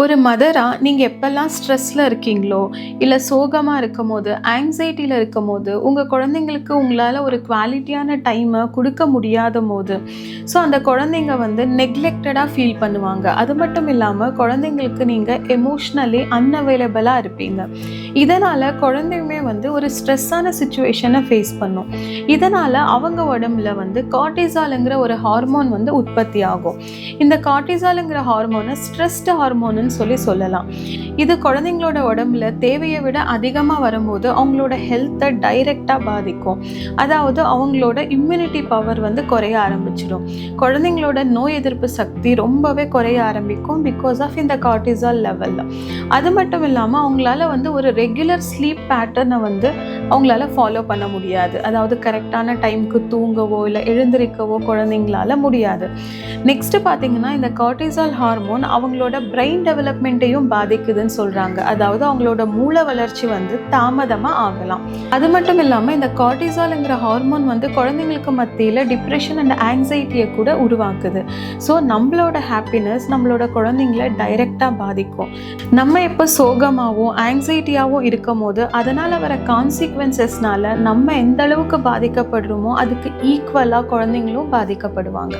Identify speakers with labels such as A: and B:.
A: ஒரு மதராக நீங்கள் எப்போல்லாம் ஸ்ட்ரெஸ்ஸில் இருக்கீங்களோ இல்லை சோகமாக இருக்கும் போது ஆங்ஸைட்டியில் இருக்கும் போது உங்கள் குழந்தைங்களுக்கு உங்களால் ஒரு குவாலிட்டியான டைமை கொடுக்க முடியாத போது ஸோ அந்த குழந்தைங்க வந்து நெக்லெக்டடாக ஃபீல் பண்ணுவாங்க. அது மட்டும் இல்லாமல் குழந்தைங்களுக்கு நீங்கள் எமோஷ்னலி அன்அவைலபிளாக இருப்பீங்க. இதனால் குழந்தையுமே வந்து ஒரு ஸ்ட்ரெஸ்ஸான சுச்சுவேஷனை ஃபேஸ் பண்ணும். இதனால் அவங்க உடம்புல வந்து கார்டிசாலுங்கிற ஒரு ஹார்மோன் வந்து உற்பத்தி ஆகும். இந்த கார்டிசாலுங்கிற ஹார்மோனை ஸ்ட்ரெஸ்டு ஹார்மோன் சொல்லலாம். இது குழந்தைங்களோட உடம்புல தேவையை விட அதிகமாக வரும்போது அவங்களோட ஹெல்த்தை டைரெக்டாக பாதிக்கும். அதாவது அவங்களோட இம்யூனிட்டி பவர் வந்து குறைய ஆரம்பிச்சிடும். குழந்தைங்களோட நோய் எதிர்ப்பு சக்தி ரொம்பவே குறைய ஆரம்பிக்கும் பிகாஸ் ஆஃப் இந்த கார்டிசால் லெவலில். அது மட்டும் இல்லாமல் அவங்களால வந்து ஒரு ரெகுலர் ஸ்லீப் பேட்டர்னை வந்து அவங்களால ஃபாலோ பண்ண முடியாது. அதாவது கரெக்டான டைமுக்கு தூங்கவோ இல்லை எழுந்திரிக்கவோ குழந்தைங்களால முடியாது. நெக்ஸ்ட் பார்த்தீங்கன்னா இந்த கார்டிசால் ஹார்மோன் அவங்களோட பிரெயின் டெவலப்மெண்ட்டையும் பாதிக்குதுன்னு சொல்கிறாங்க. அதாவது அவங்களோட மூளை வளர்ச்சி வந்து தாமதமாக ஆகலாம். அது மட்டும் இல்லாமல் இந்த கார்டிசாலுங்கிற ஹார்மோன் வந்து குழந்தைங்களுக்கு மத்தியில் டிப்ரெஷன் அண்ட் ஆங்ஸைட்டியை கூட உருவாக்குது. ஸோ நம்மளோட ஹாப்பினஸ் நம்மளோட குழந்தைங்கள டைரெக்டாக பாதிக்கும். நம்ம எப்போ சோகமாகவும் ஆங்ஸைட்டியாகவும் இருக்கும் போது அதனால் வர கான்சிக்வன்சஸ்னால நம்ம எந்த அளவுக்கு பாதிக்கப்படுறோமோ அதுக்கு ஈக்குவலாக குழந்தைங்களும் பாதிக்கப்படுவாங்க.